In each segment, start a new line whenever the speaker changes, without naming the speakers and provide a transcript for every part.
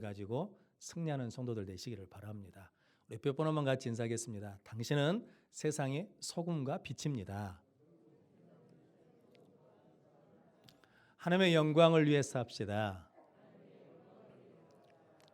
가지고 승리하는 성도들 되시기를 바랍니다. 우리 몇 번 한번 같이 인사하겠습니다. 당신은 세상의 소금과 빛입니다. 하나님의 영광을 위해서 합시다.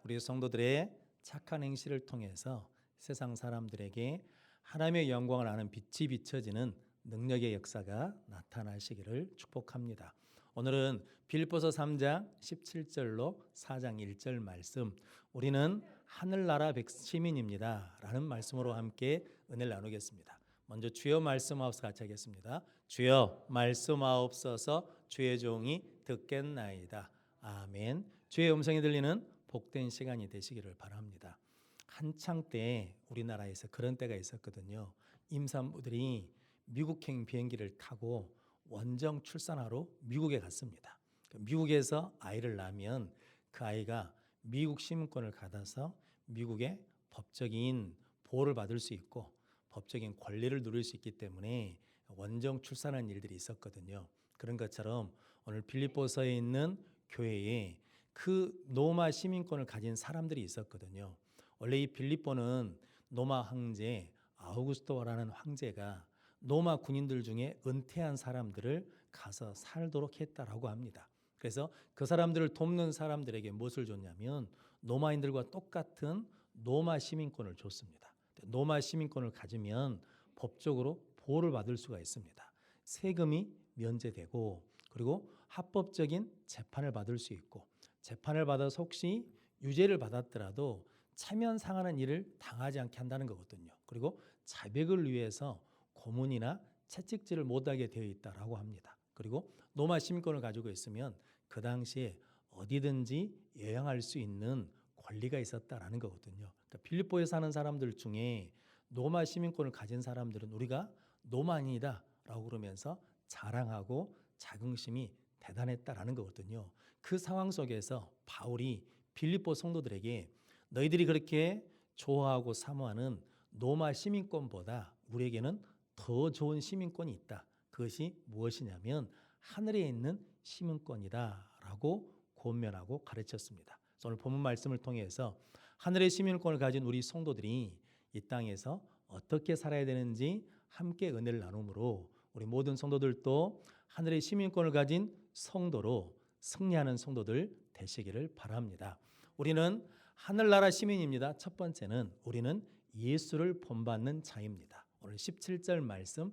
우리 성도들의 착한 행실을 통해서 세상 사람들에게 하나님의 영광을 아는 빛이 비춰지는 능력의 역사가 나타나시기를 축복합니다. 오늘은 빌립보서 3장 17절로 4장 1절 말씀, 우리는 하늘나라 백시민입니다 라는 말씀으로 함께 은혜를 나누겠습니다. 먼저 주여 말씀하옵소서 같이 하겠습니다. 주여 말씀하옵소서, 주의 종이 듣겠나이다. 아멘. 주의 음성이 들리는 복된 시간이 되시기를 바랍니다. 한창 때 우리나라에서 그런 때가 있었거든요. 임산부들이 미국행 비행기를 타고 원정 출산하러 미국에 갔습니다. 미국에서 아이를 낳으면 그 아이가 미국 시민권을 받아서 미국의 법적인 보호를 받을 수 있고 법적인 권리를 누릴 수 있기 때문에 원정 출산하는 일들이 있었거든요. 그런 것처럼 오늘 빌립보서에 있는 교회에 그 로마 시민권을 가진 사람들이 있었거든요. 원래 이 빌립보는 로마 황제 아우구스토라는 황제가 로마 군인들 중에 은퇴한 사람들을 가서 살도록 했다라고 합니다. 그래서 그 사람들을 돕는 사람들에게 무엇을 줬냐면 로마인들과 똑같은 로마 시민권을 줬습니다. 로마 시민권을 가지면 법적으로 보호를 받을 수가 있습니다. 세금이 면제되고 그리고 합법적인 재판을 받을 수 있고 재판을 받아서 혹시 유죄를 받았더라도 체면 상하는 일을 당하지 않게 한다는 거거든요. 그리고 자백을 위해서 고문이나 채찍질을 못하게 되어 있다라고 합니다. 그리고 로마 시민권을 가지고 있으면 그 당시에 어디든지 여행할 수 있는 권리가 있었다라는 거거든요. 그러니까 빌립보에 사는 사람들 중에 로마 시민권을 가진 사람들은 우리가 로마인이다라고 그러면서 자랑하고 자긍심이 대단했다라는 거거든요. 그 상황 속에서 바울이 빌립보 성도들에게 너희들이 그렇게 좋아하고 사모하는 로마 시민권보다 우리에게는 더 좋은 시민권이 있다. 그것이 무엇이냐면 하늘에 있는 시민권이다라고 권면하고 가르쳤습니다. 오늘 본문 말씀을 통해서 하늘의 시민권을 가진 우리 성도들이 이 땅에서 어떻게 살아야 되는지 함께 은혜를 나누므로 우리 모든 성도들도 하늘의 시민권을 가진 성도로 승리하는 성도들 되시기를 바랍니다. 우리는 하늘나라 시민입니다. 첫 번째는 우리는 예수를 본받는 자입니다. 오늘 17절 말씀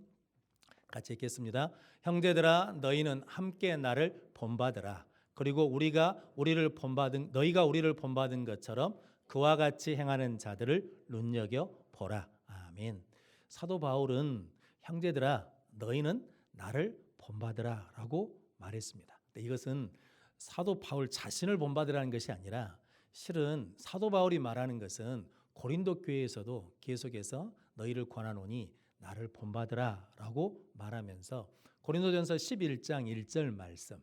같이 읽겠습니다. 형제들아 너희는 함께 나를 본받으라. 그리고 너희가 우리를 본받은 것처럼 그와 같이 행하는 자들을 눈여겨 보라. 아멘. 사도 바울은 형제들아 너희는 나를 본받으라라고 말했습니다. 이것은 사도 바울 자신을 본받으라는 것이 아니라 실은 사도 바울이 말하는 것은 고린도 교회에서도 계속해서 너희를 권하노니 나를 본받으라라고 말하면서 고린도전서 11장 1절 말씀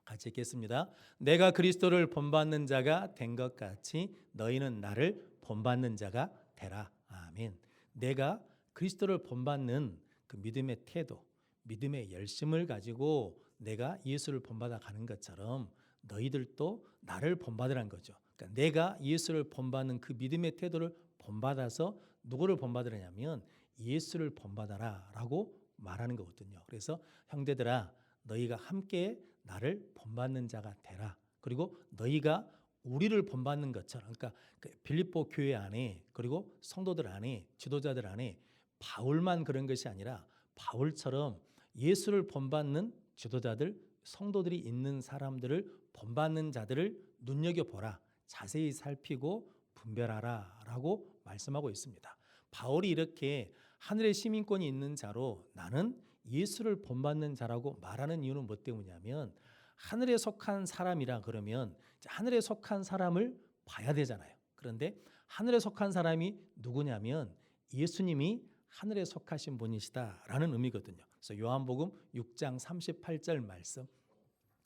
같이 읽겠습니다. 내가 그리스도를 본받는 자가 된 것 같이 너희는 나를 본받는 자가 되라. 아멘. 내가 그리스도를 본받는 그 믿음의 태도, 믿음의 열심을 가지고 내가 예수를 본받아 가는 것처럼 너희들도 나를 본받으라는 거죠. 그러니까 내가 예수를 본받는 그 믿음의 태도를 본받아서 누구를 본받으냐면 예수를 본받아라라고 말하는 거거든요. 그래서 형제들아 너희가 함께 나를 본받는 자가 되라. 그리고 너희가 우리를 본받는 것처럼 그러니까 빌립보 교회 안에 그리고 성도들 안에 지도자들 안에 바울만 그런 것이 아니라 바울처럼 예수를 본받는 지도자들 성도들이 있는 사람들을 본받는 자들을 눈여겨보라. 자세히 살피고 분별하라라고 말씀하고 있습니다. 바울이 이렇게 하늘의 시민권이 있는 자로 나는 예수를 본받는 자라고 말하는 이유는 뭐 때문이냐면 하늘에 속한 사람이라 그러면 하늘에 속한 사람을 봐야 되잖아요. 그런데 하늘에 속한 사람이 누구냐면 예수님이 하늘에 속하신 분이시다라는 의미거든요. 그래서 요한복음 6장 38절 말씀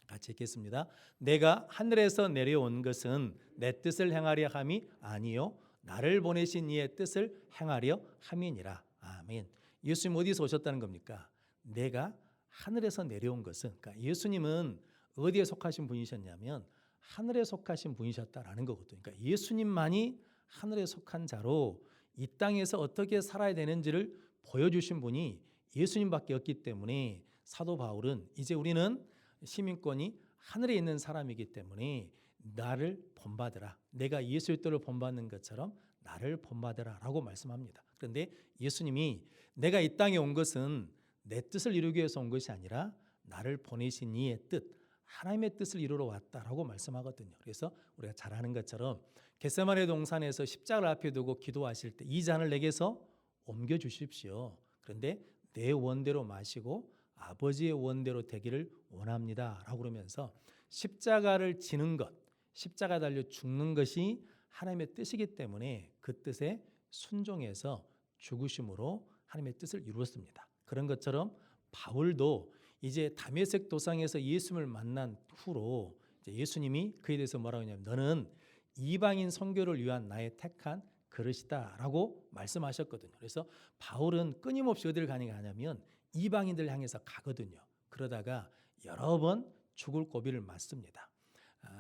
같이 읽겠습니다. 내가 하늘에서 내려온 것은 내 뜻을 행하려 함이 아니요 나를 보내신 이의 뜻을 행하려 함이니라. 아멘. 예수님 어디서 오셨다는 겁니까? 내가 하늘에서 내려온 것은 그러니까 예수님은 어디에 속하신 분이셨냐면 하늘에 속하신 분이셨다라는 거거든요. 그러니까 예수님만이 하늘에 속한 자로 이 땅에서 어떻게 살아야 되는지를 보여주신 분이 예수님밖에 없기 때문에 사도 바울은 이제 우리는 시민권이 하늘에 있는 사람이기 때문에 나를 본받으라. 내가 예수의 뜻을 본받는 것처럼 나를 본받으라 라고 말씀합니다. 그런데 예수님이 내가 이 땅에 온 것은 내 뜻을 이루기 위해서 온 것이 아니라 나를 보내신 이의 뜻, 하나님의 뜻을 이루러 왔다라고 말씀하거든요. 그래서 우리가 잘 아는 것처럼 겟세마네 동산에서 십자가를 앞에 두고 기도하실 때 이 잔을 내게서 옮겨 주십시오. 그런데 내 원대로 마시고 아버지의 원대로 되기를 원합니다 라고 그러면서 십자가를 지는 것, 십자가 달려 죽는 것이 하나님의 뜻이기 때문에 그 뜻에 순종해서 죽으심으로 하나님의 뜻을 이루었습니다. 그런 것처럼 바울도 이제 다메섹 도상에서 예수님을 만난 후로 이제 예수님이 그에 대해서 뭐라고 하냐면 너는 이방인 선교를 위한 나의 택한 그릇이다라고 말씀하셨거든요. 그래서 바울은 끊임없이 어디를 가냐면 이방인들 향해서 가거든요. 그러다가 여러 번 죽을 고비를 맞습니다.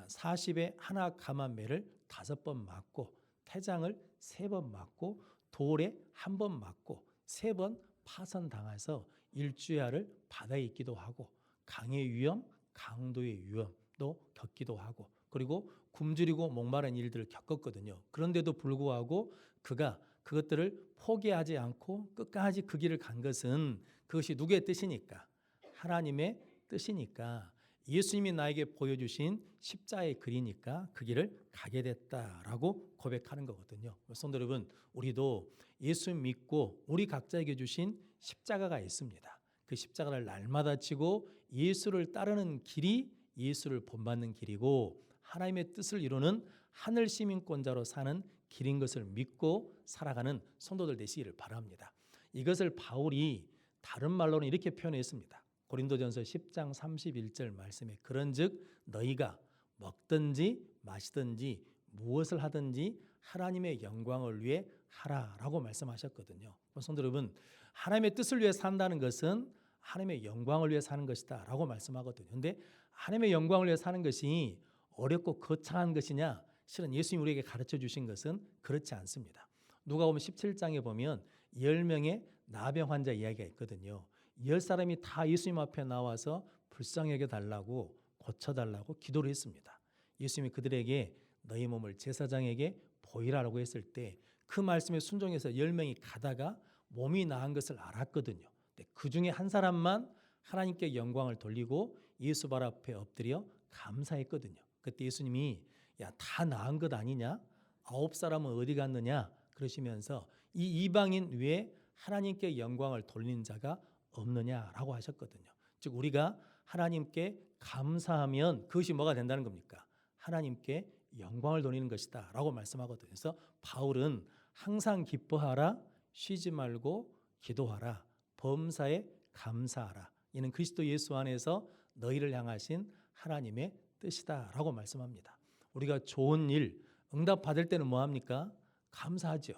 40에 하나 감한 매를 5번 맞고 태장을 3번 맞고 돌에 1번 맞고 3번 파선당해서 일주야를 바다에 있기도 하고 강의 위험, 강도의 위험도 겪기도 하고 그리고 굶주리고 목마른 일들을 겪었거든요. 그런데도 불구하고 그가 그것들을 포기하지 않고 끝까지 그 길을 간 것은 그것이 누구의 뜻이니까? 하나님의 뜻이니까 예수님이 나에게 보여주신 십자가의 글이니까 그 길을 가게 됐다라고 고백하는 거거든요. 성도 여러분, 우리도 예수 믿고 우리 각자에게 주신 십자가가 있습니다. 그 십자가를 날마다 지고 예수를 따르는 길이 예수를 본받는 길이고 하나님의 뜻을 이루는 하늘 시민권자로 사는 길인 것을 믿고 살아가는 성도들 되시기를 바랍니다. 이것을 바울이 다른 말로는 이렇게 표현했습니다. 고린도전서 10장 31절 말씀에 그런즉 너희가 먹든지 마시든지 무엇을 하든지 하나님의 영광을 위해 하라라고 말씀하셨거든요. 성도 여러분, 하나님의 뜻을 위해 산다는 것은 하나님의 영광을 위해 사는 것이다 라고 말씀하거든요. 그런데 하나님의 영광을 위해 사는 것이 어렵고 거창한 것이냐? 실은 예수님이 우리에게 가르쳐 주신 것은 그렇지 않습니다. 누가복음 17장에 보면 10명의 나병 환자 이야기가 있거든요. 10사람이 다 예수님 앞에 나와서 불쌍히 여겨달라고 고쳐달라고 기도를 했습니다. 예수님이 그들에게 너희 몸을 제사장에게 보이라고 했을 때 그 말씀에 순종해서 10명이 가다가 몸이 나은 것을 알았거든요. 그 중에 한 사람만 하나님께 영광을 돌리고 예수 발 앞에 엎드려 감사했거든요. 그때 예수님이 야, 다 나은 것 아니냐? 9사람은 어디 갔느냐? 그러시면서 이 이방인 외에 하나님께 영광을 돌리는 자가 없느냐라고 하셨거든요. 즉 우리가 하나님께 감사하면 그것이 뭐가 된다는 겁니까? 하나님께 영광을 돌리는 것이다 라고 말씀하거든요. 그래서 바울은 항상 기뻐하라, 쉬지 말고 기도하라, 범사에 감사하라. 이는 그리스도 예수 안에서 너희를 향하신 하나님의 뜻이다 라고 말씀합니다. 우리가 좋은 일, 응답 받을 때는 뭐합니까? 감사하죠.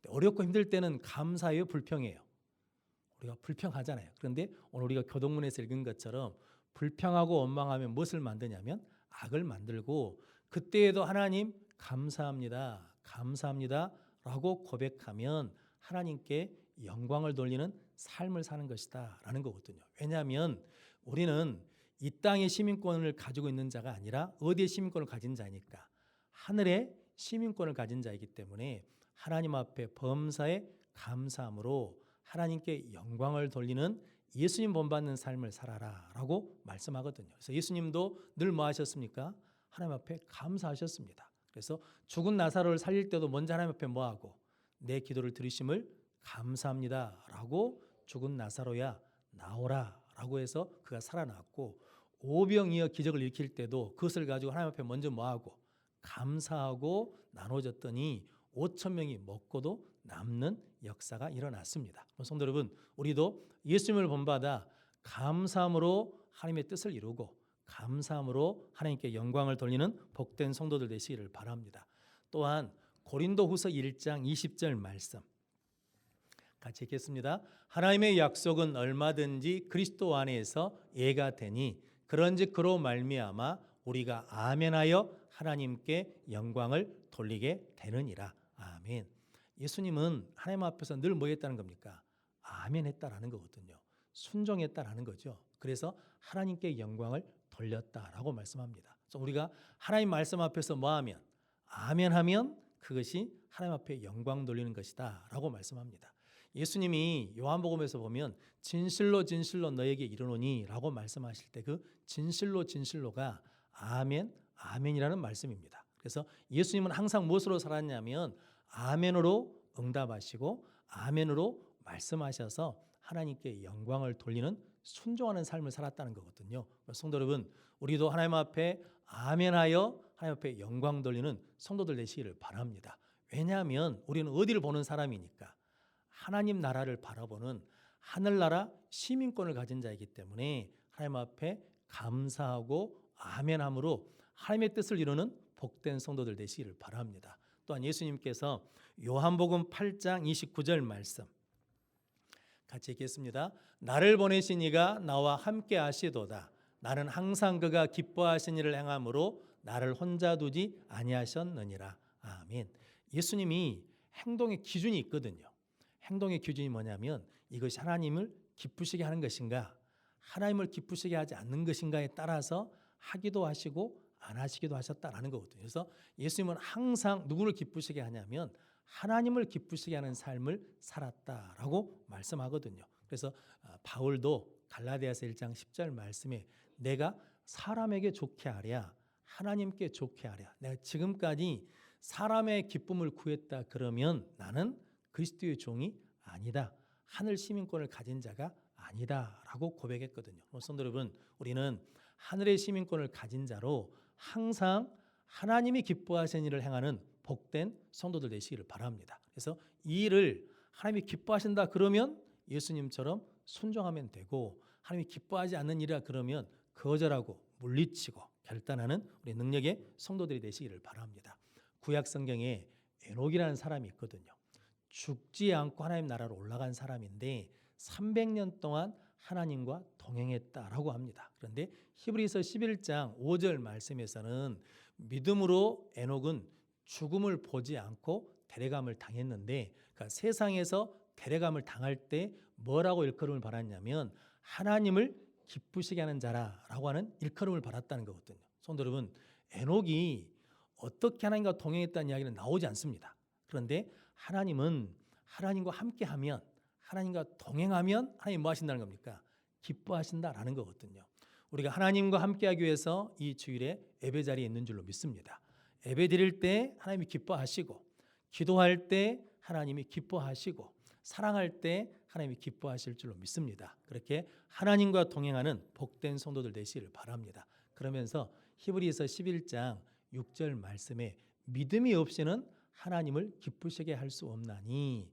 어렵고 힘들 때는 감사해요, 불평해요? 우리가 불평하잖아요. 그런데 오늘 우리가 교동문에서 읽은 것처럼 불평하고 원망하면 무엇을 만드냐면 악을 만들고 그때에도 하나님 감사합니다. 감사합니다. 라고 고백하면 하나님께 영광을 돌리는 삶을 사는 것이다 라는 거거든요. 왜냐하면 우리는 이 땅의 시민권을 가지고 있는 자가 아니라 어디에 시민권을 가진 자니까 하늘의 시민권을 가진 자이기 때문에 하나님 앞에 범사에 감사함으로 하나님께 영광을 돌리는 예수님 본받는 삶을 살아라 라고 말씀하거든요. 그래서 예수님도 늘 뭐 하셨습니까? 하나님 앞에 감사하셨습니다. 그래서 죽은 나사로를 살릴 때도 먼저 하나님 앞에 뭐 하고 내 기도를 들으심을 감사합니다 라고 죽은 나사로야 나오라 라고 해서 그가 살아났고 오병이어 기적을 일으킬 때도 그것을 가지고 하나님 앞에 먼저 뭐 하고 감사하고 나눠줬더니 5천 명이 먹고도 남는 역사가 일어났습니다. 성도 여러분, 우리도 예수님을 본받아 감사함으로 하나님의 뜻을 이루고 감사함으로 하나님께 영광을 돌리는 복된 성도들 되시기를 바랍니다. 또한 고린도후서 1장 20절 말씀 같이 읽겠습니다. 하나님의 약속은 얼마든지 그리스도 안에서 예가 되니 그런즉 그로 말미암아 우리가 아멘하여 하나님께 영광을 돌리게 되느니라. 아멘. 예수님은 하나님 앞에서 늘 뭐 했다는 겁니까? 아멘했다라는 거거든요. 순종했다라는 거죠. 그래서 하나님께 영광을 돌렸다라고 말씀합니다. 그래서 우리가 하나님 말씀 앞에서 뭐하면 아멘하면 그것이 하나님 앞에 영광 돌리는 것이다라고 말씀합니다. 예수님이 요한복음에서 보면 진실로 진실로 너에게 이르노니라고 말씀하실 때 그 진실로 진실로가 아멘, 아멘이라는 말씀입니다. 그래서 예수님은 항상 무엇으로 살았냐면 아멘으로 응답하시고 아멘으로 말씀하셔서 하나님께 영광을 돌리는 순종하는 삶을 살았다는 거거든요. 성도 여러분, 우리도 하나님 앞에 아멘하여 하나님 앞에 영광 돌리는 성도들 되시기를 바랍니다. 왜냐하면 우리는 어디를 보는 사람이니까 하나님 나라를 바라보는 하늘나라 시민권을 가진 자이기 때문에 하나님 앞에 감사하고 아멘함으로 하나님의 뜻을 이루는 복된 성도들 되시기를 바랍니다. 또한 예수님께서 요한복음 8장 29절 말씀 같이 읽겠습니다. 나를 보내신 이가 나와 함께 하시도다. 나는 항상 그가 기뻐하신 일을 행함으로 나를 혼자 두지 아니하셨느니라. 아멘. 예수님이 행동의 기준이 있거든요. 행동의 기준이 뭐냐면 이것이 하나님을 기쁘시게 하는 것인가, 하나님을 기쁘시게 하지 않는 것인가에 따라서 하기도 하시고 안 하시기도 하셨다라는 거거든요. 그래서 예수님은 항상 누구를 기쁘시게 하냐면 하나님을 기쁘시게 하는 삶을 살았다라고 말씀하거든요. 그래서 바울도 갈라디아서 1장 10절 말씀에 내가 사람에게 좋게 하랴 하나님께 좋게 하랴, 내가 지금까지 사람의 기쁨을 구했다 그러면 나는 그리스도의 종이 아니다, 하늘 시민권을 가진 자가 아니다라고 고백했거든요. 성도 여러분, 우리는 하늘의 시민권을 가진 자로 항상 하나님이 기뻐하시는 일을 행하는 복된 성도들 되시기를 바랍니다. 그래서 이 일을 하나님이 기뻐하신다 그러면 예수님처럼 순종하면 되고, 하나님이 기뻐하지 않는 일이라 그러면 거절하고 물리치고 결단하는 우리 능력의 성도들이 되시기를 바랍니다. 구약 성경에 에녹이라는 사람이 있거든요. 죽지 않고 하나님 나라로 올라간 사람인데 300년 동안 하나님과 동행했다라고 합니다. 그런데 히브리서 11장 5절 말씀에서는 믿음으로 에녹은 죽음을 보지 않고 데려감을 당했는데, 그러니까 세상에서 데려감을 당할 때 뭐라고 일컬음을 받았냐면 하나님을 기쁘시게 하는 자라라고 하는 일컬음을 받았다는 거거든요. 성도 여러분, 에녹이 어떻게 하나님과 동행했다는 이야기는 나오지 않습니다. 그런데 하나님은 하나님과 함께하면, 하나님과 동행하면 하나님 뭐 하신다는 겁니까? 기뻐하신다라는 거거든요. 우리가 하나님과 함께하기 위해서 이 주일에 예배 자리에 있는 줄로 믿습니다. 예배 드릴 때 하나님이 기뻐하시고, 기도할 때 하나님이 기뻐하시고, 사랑할 때 하나님이 기뻐하실 줄로 믿습니다. 그렇게 하나님과 동행하는 복된 성도들 되시기를 바랍니다. 그러면서 히브리서 11장 6절 말씀에 믿음이 없이는 하나님을 기쁘시게 할 수 없나니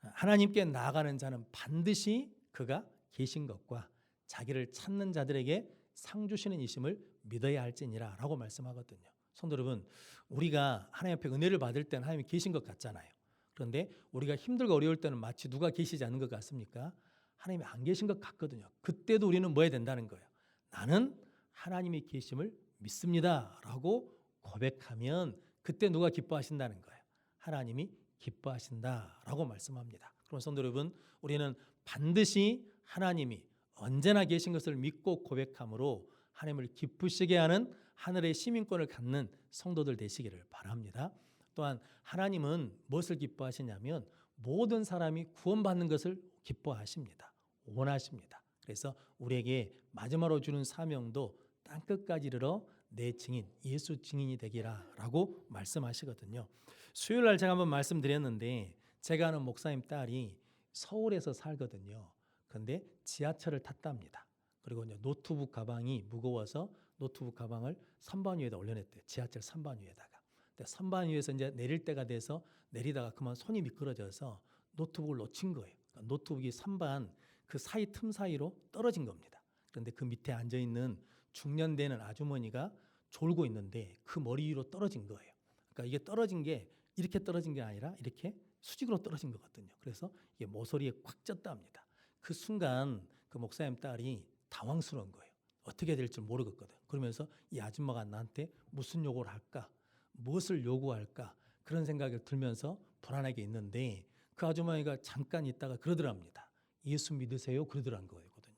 하나님께 나아가는 자는 반드시 그가 계신 것과 자기를 찾는 자들에게 상 주시는 이심을 믿어야 할지니라 라고 말씀하거든요. 성도 여러분, 우리가 하나님 앞에 은혜를 받을 때는 하나님이 계신 것 같잖아요. 그런데 우리가 힘들고 어려울 때는 마치 누가 계시지 않는 것 같습니까? 하나님이 안 계신 것 같거든요. 그때도 우리는 뭐 해야 된다는 거예요? 나는 하나님이 계심을 믿습니다 라고 고백하면 그때 누가 기뻐하신다는 거예요? 하나님이 기뻐하신다라고 말씀합니다. 그럼 성도 여러분, 우리는 반드시 하나님이 언제나 계신 것을 믿고 고백함으로 하나님을 기쁘시게 하는 하늘의 시민권을 갖는 성도들 되시기를 바랍니다. 또한 하나님은 무엇을 기뻐하시냐면 모든 사람이 구원받는 것을 기뻐하십니다. 원하십니다. 그래서 우리에게 마지막으로 주는 사명도 땅끝까지 이르러 내 증인, 예수 증인이 되기라라고 말씀하시거든요. 수요일 날 제가 한번 말씀드렸는데 제가 아는 목사님 딸이 서울에서 살거든요. 그런데 지하철을 탔답니다. 그리고 이제 노트북 가방이 무거워서 노트북 가방을 선반 위에다 올려냈대요. 지하철 선반 위에다가. 근데 선반 위에서 이제 내릴 때가 돼서 내리다가 그만 손이 미끄러져서 노트북을 놓친 거예요. 그러니까 노트북이 선반 그 사이 틈 사이로 떨어진 겁니다. 그런데 그 밑에 앉아 있는 중년 되는 아주머니가 졸고 있는데 그 머리 위로 떨어진 거예요. 그러니까 이게 떨어진 게 이렇게 떨어진 게 아니라 이렇게 수직으로 떨어진 거거든요. 그래서 이게 모서리에 꽉 쪘답니다. 그 순간 그 목사님 딸이 당황스러운 거예요. 어떻게 될지 모르겠거든. 그러면서 이 아줌마가 나한테 무슨 요구를 할까? 무엇을 요구할까? 그런 생각이 들면서 불안하게 있는데 그 아주머니가 잠깐 있다가 그러더랍니다. 예수 믿으세요? 그러더란 거거든요.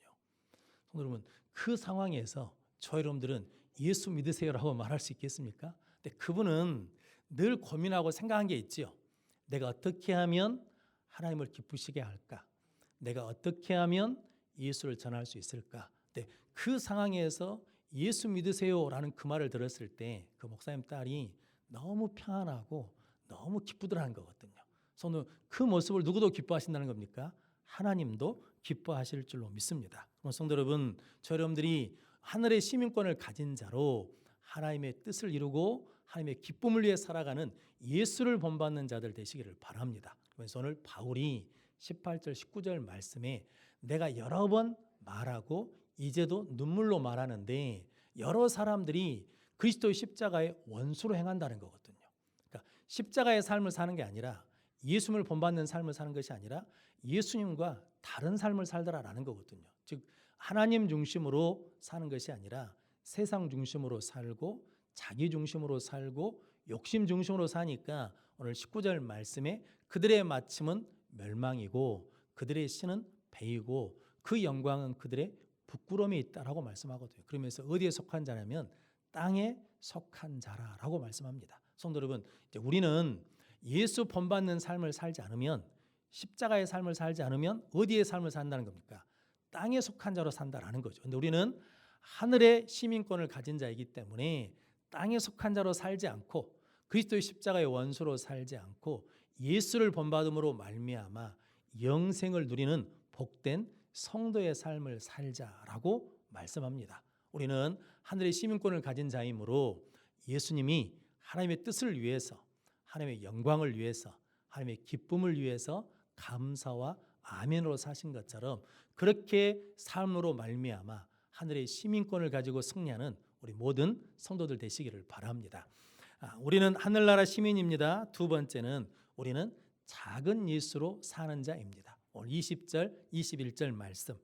여러분, 그 상황에서 저 여러분들은 예수 믿으세요라고 말할 수 있겠습니까? 근데 그분은 늘 고민하고 생각한 게 있지요. 내가 어떻게 하면 하나님을 기쁘시게 할까? 내가 어떻게 하면 예수를 전할 수 있을까? 근데 그 상황에서 예수 믿으세요라는 그 말을 들었을 때 그 목사님 딸이 너무 평안하고 너무 기쁘더라는 거거든요. 저는 그 모습을 누구도 기뻐하신다는 겁니까? 하나님도 기뻐하실 줄로 믿습니다. 성도 여러분, 저 여러분들이 하늘의 시민권을 가진 자로 하나님의 뜻을 이루고 하나님의 기쁨을 위해 살아가는 예수를 본받는 자들 되시기를 바랍니다. 그래서 오늘 바울이 18절 19절 말씀에 내가 여러 번 말하고 이제도 눈물로 말하는데 여러 사람들이 그리스도의 십자가의 원수로 행한다는 거거든요. 그러니까 십자가의 삶을 사는 게 아니라 예수님을 본받는 삶을 사는 것이 아니라 예수님과 다른 삶을 살더라라는 거거든요. 즉 하나님 중심으로 사는 것이 아니라 세상 중심으로 살고 자기 중심으로 살고 욕심 중심으로 사니까 오늘 19절 말씀에 그들의 마침은 멸망이고 그들의 신은 배이고 그 영광은 그들의 부끄러움이 있다라고 말씀하거든요. 그러면서 어디에 속한 자냐면 땅에 속한 자라라고 말씀합니다. 성도 여러분, 이제 우리는 예수 본받는 삶을 살지 않으면 십자가의 삶을 살지 않으면 어디의 삶을 산다는 겁니까? 땅에 속한 자로 산다라는 거죠. 근데 우리는 하늘의 시민권을 가진 자이기 때문에 땅에 속한 자로 살지 않고 그리스도의 십자가의 원수로 살지 않고 예수를 본받음으로 말미암아 영생을 누리는 복된 성도의 삶을 살자라고 말씀합니다. 우리는 하늘의 시민권을 가진 자이므로 예수님이 하나님의 뜻을 위해서 하나님의 영광을 위해서 하나님의 기쁨을 위해서 감사와 아멘으로 사신 것처럼 그렇게 삶으로 말미암아 하늘의 시민권을 가지고 승리하는 우리 모든 성도들 되시기를 바랍니다. 우리는 하늘나라 시민입니다. 두 번째는 우리는 작은 예수로 사는 자입니다. 오늘 20절, 21절 말씀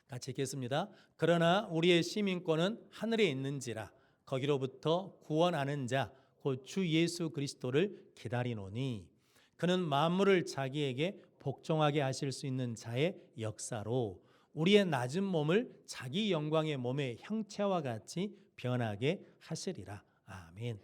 같이 읽겠습니다. 그러나 우리의 시민권은 하늘에 있는지라 거기로부터 구원하는 자 곧 주 예수 그리스도를 기다리노니 그는 만물을 자기에게 복종하게 하실 수 있는 자의 역사로 우리의 낮은 몸을 자기 영광의 몸의 형체와 같이 변하게 하시리라. 아멘.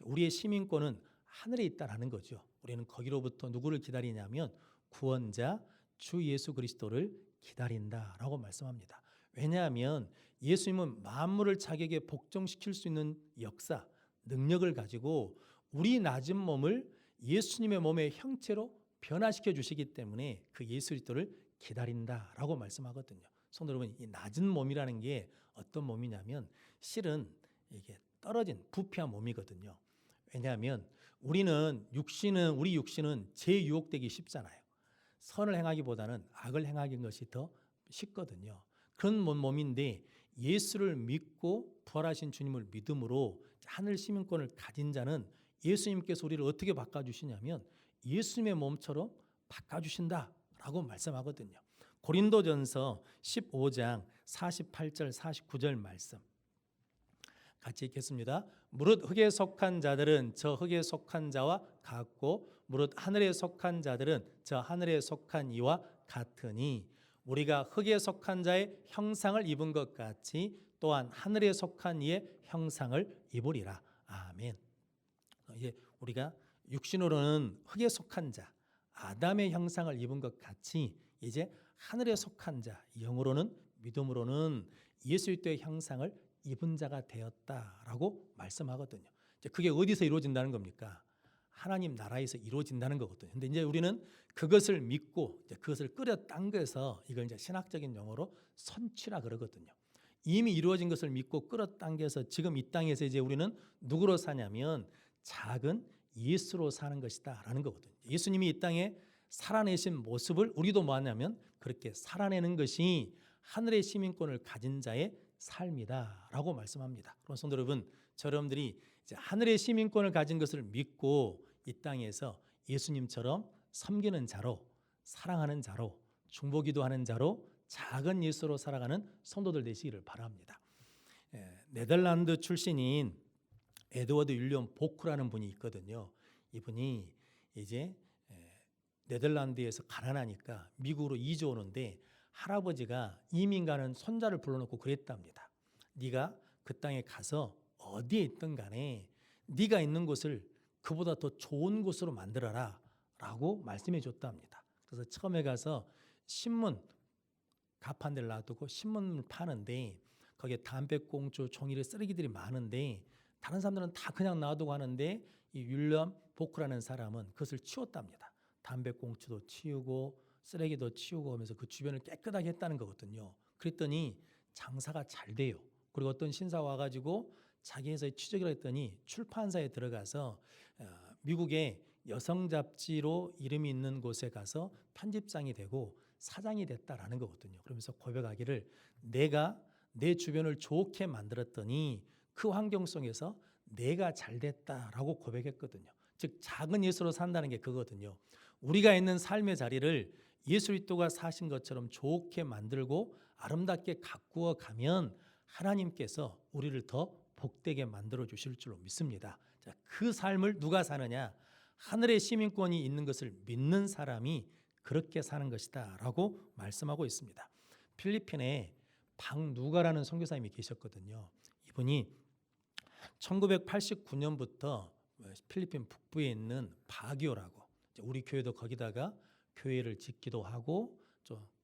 우리의 시민권은 하늘에 있다라는 거죠. 우리는 거기로부터 누구를 기다리냐면 구원자 주 예수 그리스도를 기다린다라고 말씀합니다. 왜냐하면 예수님은 만물을 자기에게 복종시킬 수 있는 역사, 능력을 가지고 우리 낮은 몸을 예수님의 몸의 형체로 변화시켜 주시기 때문에 그 예수 그리스도를 기다린다라고 말씀하거든요. 성도 여러분, 이 낮은 몸이라는 게 어떤 몸이냐면 실은 이게 떨어진 부패한 몸이거든요. 왜냐하면 우리 육신은 제유혹되기 쉽잖아요. 선을 행하기보다는 악을 행하는 것이 더 쉽거든요. 그런 몸인데 예수를 믿고 부활하신 주님을 믿음으로 하늘 시민권을 가진 자는 예수님께서 우리를 어떻게 바꿔주시냐면 예수님의 몸처럼 바꿔주신다라고 말씀하거든요. 고린도전서 15장 48절 49절 말씀 같이 읽겠습니다. 무릇 흙에 속한 자들은 저 흙에 속한 자와 같고 무릇 하늘에 속한 자들은 저 하늘에 속한 이와 같으니 우리가 흙에 속한 자의 형상을 입은 것 같이 또한 하늘에 속한 이의 형상을 입으리라. 아멘. 이제 우리가 육신으로는 흙에 속한 자, 아담의 형상을 입은 것 같이 이제 하늘에 속한 자, 영으로는 믿음으로는 예수 그리스도의 형상을 입은 자가 되었다라고 말씀하거든요. 이제 그게 어디서 이루어진다는 겁니까? 하나님 나라에서 이루어진다는 거거든요. 근데 이제 우리는 그것을 믿고 이제 그것을 끌어 당겨서 이걸 이제 신학적인 용어로 선취라 그러거든요. 이미 이루어진 것을 믿고 끌어당겨서 지금 이 땅에서 이제 우리는 누구로 사냐면 작은 예수로 사는 것이다라는 거거든요. 예수님이 이 땅에 살아내신 모습을 우리도 뭐 하냐면 그렇게 살아내는 것이 하늘의 시민권을 가진 자의 삶이다라고 말씀합니다. 그럼 성도 여러분, 여러분들이 이제 하늘의 시민권을 가진 것을 믿고 이 땅에서 예수님처럼 섬기는 자로, 사랑하는 자로, 중보기도하는 자로, 작은 예수로 살아가는 성도들 되시기를 바랍니다. 네덜란드 출신인 에드워드 윌리엄 보크라는 분이 있거든요. 이분이 이제 네덜란드에서 가난하니까 미국으로 이주 오는데 할아버지가 이민 가는 손자를 불러놓고 그랬답니다. 네가 그 땅에 가서 어디에 있든 간에 네가 있는 곳을 그보다 더 좋은 곳으로 만들어라 라고 말씀해 줬답니다. 그래서 처음에 가서 신문 가판대를 놔두고 신문을 파는데 거기에 담배꽁초, 종이를 쓰레기들이 많은데 다른 사람들은 다 그냥 놔두고 하는데 이 윌리엄 보크라는 사람은 그것을 치웠답니다. 담배꽁초도 치우고 쓰레기도 치우고 하면서 그 주변을 깨끗하게 했다는 거거든요. 그랬더니 장사가 잘 돼요. 그리고 어떤 신사 와가지고 자기 회사에 취직을 했더니 출판사에 들어가서 미국의 여성 잡지로 이름이 있는 곳에 가서 편집장이 되고 사장이 됐다라는 거거든요. 그러면서 고백하기를 내가 내 주변을 좋게 만들었더니 그 환경 속에서 내가 잘 됐다라고 고백했거든요. 즉 작은 예수로 산다는 게 그거거든요. 우리가 있는 삶의 자리를 예수 그리스도가 사신 것처럼 좋게 만들고 아름답게 가꾸어 가면 하나님께서 우리를 더 복되게 만들어 주실 줄로 믿습니다. 자, 그 삶을 누가 사느냐? 하늘의 시민권이 있는 것을 믿는 사람이 그렇게 사는 것이다 라고 말씀하고 있습니다. 필리핀에 박누가라는 선교사님이 계셨거든요. 이분이 1989년부터 필리핀 북부에 있는 바기오라고 우리 교회도 거기다가 교회를 짓기도 하고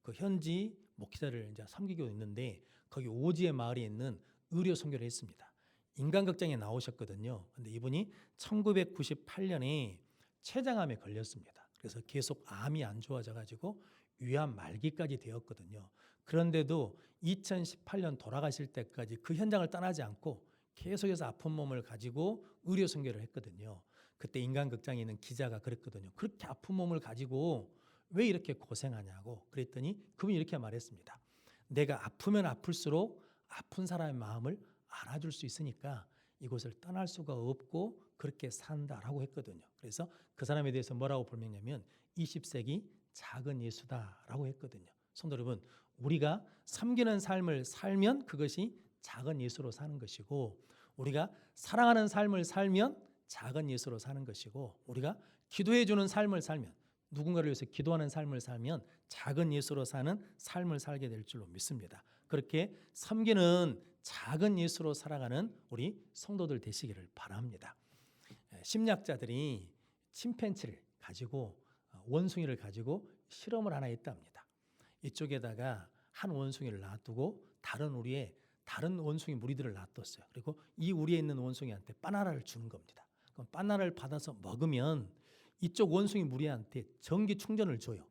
그 현지 목회자를 이제 섬기고 있는데 거기 오지의 마을에 있는 의료 선교를 했습니다. 인간극장에 나오셨거든요. 근데 이분이 1998년에 췌장암에 걸렸습니다. 그래서 계속 암이 안 좋아져 가지고 위암 말기까지 되었거든요. 그런데도 2018년 돌아가실 때까지 그 현장을 떠나지 않고 계속해서 아픈 몸을 가지고 의료 선교를 했거든요. 그때 인간극장에 있는 기자가 그랬거든요. 그렇게 아픈 몸을 가지고 왜 이렇게 고생하냐고 그랬더니 그분이 이렇게 말했습니다. 내가 아프면 아플수록 아픈 사람의 마음을 알아줄 수 있으니까 이곳을 떠날 수가 없고 그렇게 산다라고 했거든요. 그래서 그 사람에 대해서 뭐라고 불명하냐면 20세기 작은 예수다라고 했거든요. 성도 여러분, 우리가 섬기는 삶을 살면 그것이 작은 예수로 사는 것이고 우리가 사랑하는 삶을 살면 작은 예수로 사는 것이고 우리가 기도해 주는 삶을 살면 누군가를 위해서 기도하는 삶을 살면 작은 예수로 사는 삶을 살게 될 줄로 믿습니다. 그렇게 섬기는 작은 예수로 살아가는 우리 성도들 되시기를 바랍니다. 심리학자들이 침팬지를 가지고 원숭이를 가지고 실험을 하나 했답니다. 이쪽에다가 한 원숭이를 놔두고 다른 원숭이 무리들을 놔뒀어요. 그리고 이 우리에 있는 원숭이한테 바나나를 주는 겁니다. 그럼 바나나를 받아서 먹으면 이쪽 원숭이 무리한테 전기 충전을 줘요.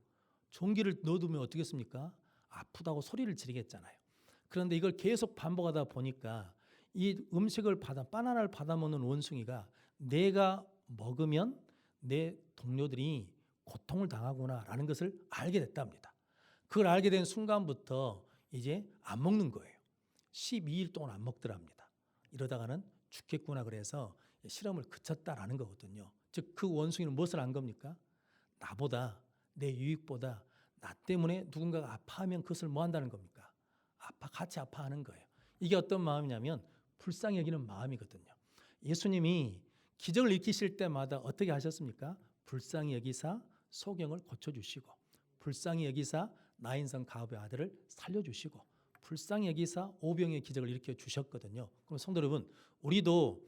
전기를 넣어두면 어떻겠습니까? 아프다고 소리를 지르겠잖아요. 그런데 이걸 계속 반복하다 보니까 이 바나나를 받아 먹는 원숭이가 내가 먹으면 내 동료들이 고통을 당하구나라는 것을 알게 됐답니다. 그걸 알게 된 순간부터 이제 안 먹는 거예요. 12일 동안 안 먹더랍니다. 이러다가는 죽겠구나 그래서 실험을 그쳤다라는 거거든요. 즉 그 원숭이는 무엇을 안 겁니까? 나보다 내 유익보다 나 때문에 누군가가 아파하면 그것을 뭐 한다는 겁니까? 같이 아파하는 거예요. 이게 어떤 마음이냐면 불쌍히 여기는 마음이거든요. 예수님이 기적을 일으키실 때마다 어떻게 하셨습니까? 불쌍히 여기사 소경을 고쳐주시고 불쌍히 여기사 나인성 가업의 아들을 살려주시고 불쌍히 여기사 오병의 기적을 일으켜 주셨거든요. 그럼 성도 여러분, 우리도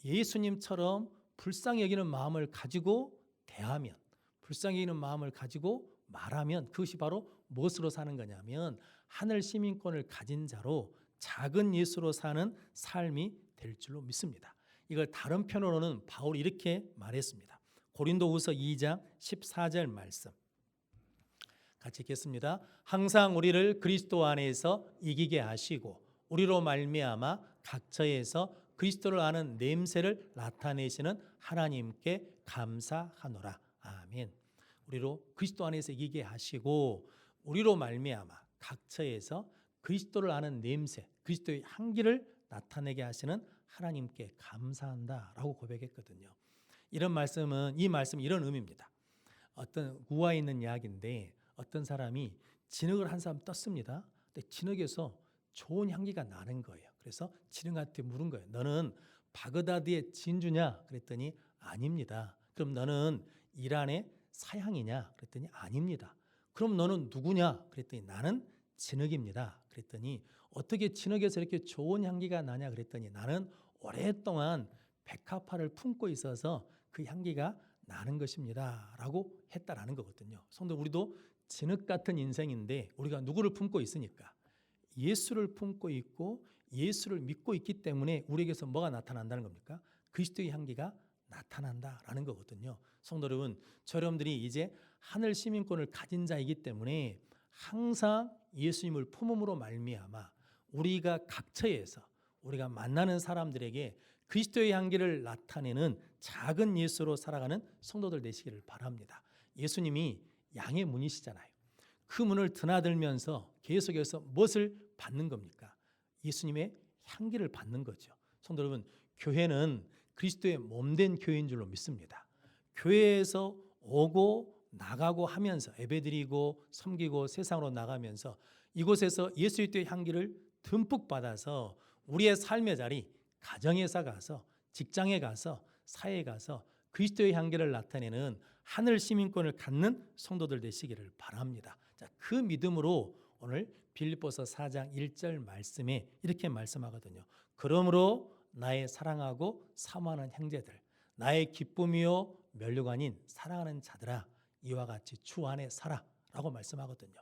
예수님처럼 불쌍히 여기는 마음을 가지고 대하면 불쌍히 여기는 마음을 가지고 말하면 그것이 바로 무엇으로 사는 거냐면 하늘 시민권을 가진 자로 작은 예수로 사는 삶이 될 줄로 믿습니다. 이걸 다른 편으로는 바울이 이렇게 말했습니다. 고린도후서 2장 14절 말씀 같이 읽겠습니다. 항상 우리를 그리스도 안에서 이기게 하시고 우리로 말미암아 각처에서 그리스도를 아는 냄새를 나타내시는 하나님께 감사하노라. 아멘. 우리로 그리스도 안에서 이기게 하시고 우리로 말미암아 각처에서 그리스도를 아는 냄새, 그리스도의 향기를 나타내게 하시는 하나님께 감사한다라고 고백했거든요. 이 말씀은 이런 의미입니다. 어떤 우화에 있는 이야기인데 어떤 사람이 진흙을 한 사람 떴습니다. 근데 진흙에서 좋은 향기가 나는 거예요. 그래서 진흙한테 물은 거예요. 너는 바그다드의 진주냐? 그랬더니 아닙니다. 그럼 너는 이란의 사향이냐? 그랬더니 아닙니다. 그럼 너는 누구냐? 그랬더니 나는 진흙입니다. 그랬더니 어떻게 진흙에서 이렇게 좋은 향기가 나냐? 그랬더니 나는 오랫동안 백합화를 품고 있어서 그 향기가 나는 것입니다. 라고 했다라는 거거든요. 성도, 우리도 진흙 같은 인생인데 우리가 누구를 품고 있으니까? 예수를 품고 있고 예수를 믿고 있기 때문에 우리에게서 뭐가 나타난다는 겁니까? 그리스도의 향기가 나타난다라는 거거든요. 성도 여러분, 저 여러분들이 이제 하늘 시민권을 가진 자이기 때문에 항상 예수님을 품음으로 말미암아 우리가 각처에서 우리가 만나는 사람들에게 그리스도의 향기를 나타내는 작은 예수로 살아가는 성도들 되시기를 바랍니다. 예수님이 양의 문이시잖아요. 그 문을 드나들면서 계속해서 무엇을 받는 겁니까? 예수님의 향기를 받는 거죠. 성도 여러분, 교회는 그리스도의 몸된 교회인 줄로 믿습니다. 교회에서 오고 나가고 하면서 예배드리고 섬기고 세상으로 나가면서 이곳에서 예수 그리스도의 향기를 듬뿍 받아서 우리의 삶의 자리, 가정에서 가서 직장에 가서 사회에 가서 그리스도의 향기를 나타내는 하늘 시민권을 갖는 성도들 되시기를 바랍니다. 자, 그 믿음으로 오늘 빌립보서 4장 1절 말씀에 이렇게 말씀하거든요. 그러므로 나의 사랑하고 사모하는 형제들, 나의 기쁨이요 면류관인 사랑하는 자들아, 이와 같이 주 안에 살아라고 말씀하거든요.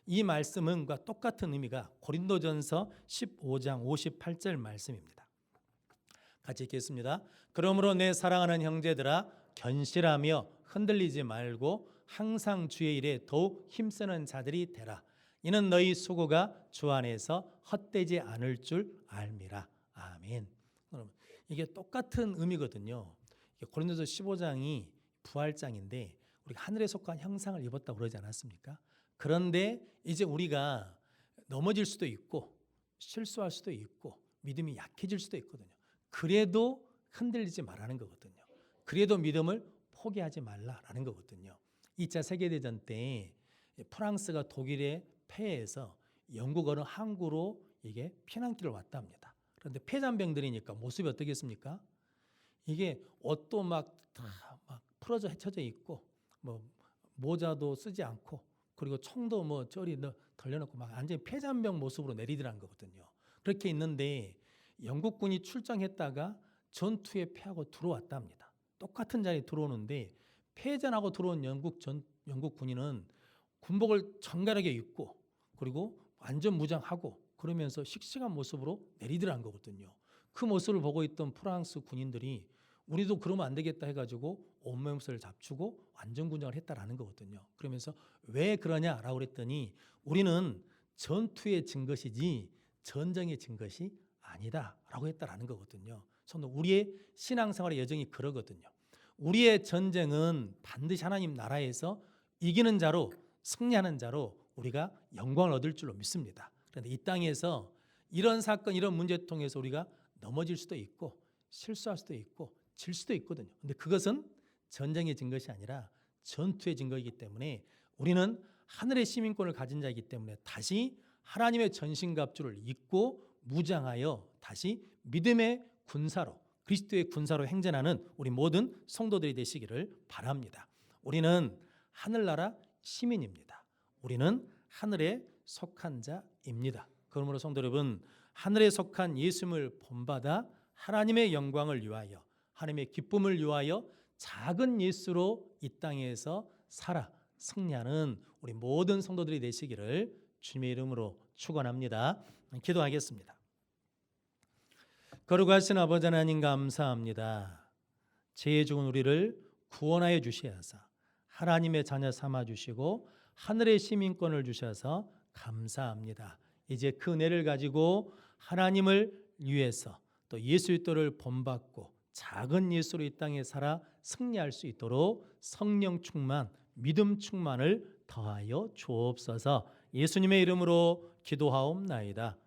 이 말씀은과 똑같은 의미가 고린도전서 15장 58절 말씀입니다. 같이 읽겠습니다. 그러므로 내 사랑하는 형제들아, 견실하며 흔들리지 말고 항상 주의 일에 더욱 힘쓰는 자들이 되라. 이는 너희 수고가 주 안에서 헛되지 않을 줄 알미라. 아멘. 여러분, 이게 똑같은 의미거든요. 고린도서 15장이 부활장인데 우리가 하늘에 속한 형상을 입었다고 그러지 않았습니까? 그런데 이제 우리가 넘어질 수도 있고 실수할 수도 있고 믿음이 약해질 수도 있거든요. 그래도 흔들리지 말라는 거거든요. 그래도 믿음을 포기하지 말라라는 거거든요. 2차 세계대전 때 프랑스가 독일에 패해서 영국어는 항구로 이게 피난길을 왔다 합니다. 그런데 폐잔병들이니까 모습이 어떻겠습니까? 이게 옷도 막 풀어져 헤쳐져 있고 뭐 모자도 쓰지 않고 그리고 총도 뭐 저리 덜려놓고 막 완전히 폐잔병 모습으로 내리더라는 거거든요. 그렇게 있는데 영국군이 출정했다가 전투에 패하고 들어왔다 합니다. 똑같은 자리에 들어오는데 패전하고 들어온 영국 군인은 군복을 정갈하게 입고 그리고 완전 무장하고 그러면서 씩씩한 모습으로 내리더라는 거거든요. 그 모습을 보고 있던 프랑스 군인들이 우리도 그러면 안 되겠다 해가지고 온몸을 잡추고 완전군장을 했다라는 거거든요. 그러면서 왜 그러냐라고 그랬더니 우리는 전투에 진 것이지 전쟁에 진 것이 아니다라고 했다라는 거거든요. 성도, 우리의 신앙생활의 여정이 그러거든요. 우리의 전쟁은 반드시 하나님 나라에서 이기는 자로 승리하는 자로 우리가 영광을 얻을 줄로 믿습니다. 그런데 이 땅에서 이런 사건, 이런 문제 통해서 우리가 넘어질 수도 있고 실수할 수도 있고 질 수도 있거든요. 근데 그것은 전쟁에 진 것이 아니라 전투에 진 것이기 때문에 우리는 하늘의 시민권을 가진 자이기 때문에 다시 하나님의 전신갑주를 입고 무장하여 다시 믿음의 군사로 그리스도의 군사로 행전하는 우리 모든 성도들이 되시기를 바랍니다. 우리는 하늘나라 시민입니다. 우리는 하늘에 속한 자입니다. 그러므로 성도 여러분, 하늘에 속한 예수님을 본받아 하나님의 영광을 위하여 하나님의 기쁨을 위하여 작은 예수로 이 땅에서 살아 승리하는 우리 모든 성도들이 되시기를 주님의 이름으로 축원합니다. 기도하겠습니다. 거룩하신 아버지 하나님 감사합니다. 죄에 죽은 우리를 구원하여 주시어서 하나님의 자녀 삼아 주시고 하늘의 시민권을 주셔서 감사합니다. 이제 그 은혜를 가지고 하나님을 위해서 또 예수 그리스도를 본받고 작은 예수로 이 땅에 살아 승리할 수 있도록 성령 충만, 믿음 충만을 더하여 주옵소서. 예수님의 이름으로 기도하옵나이다.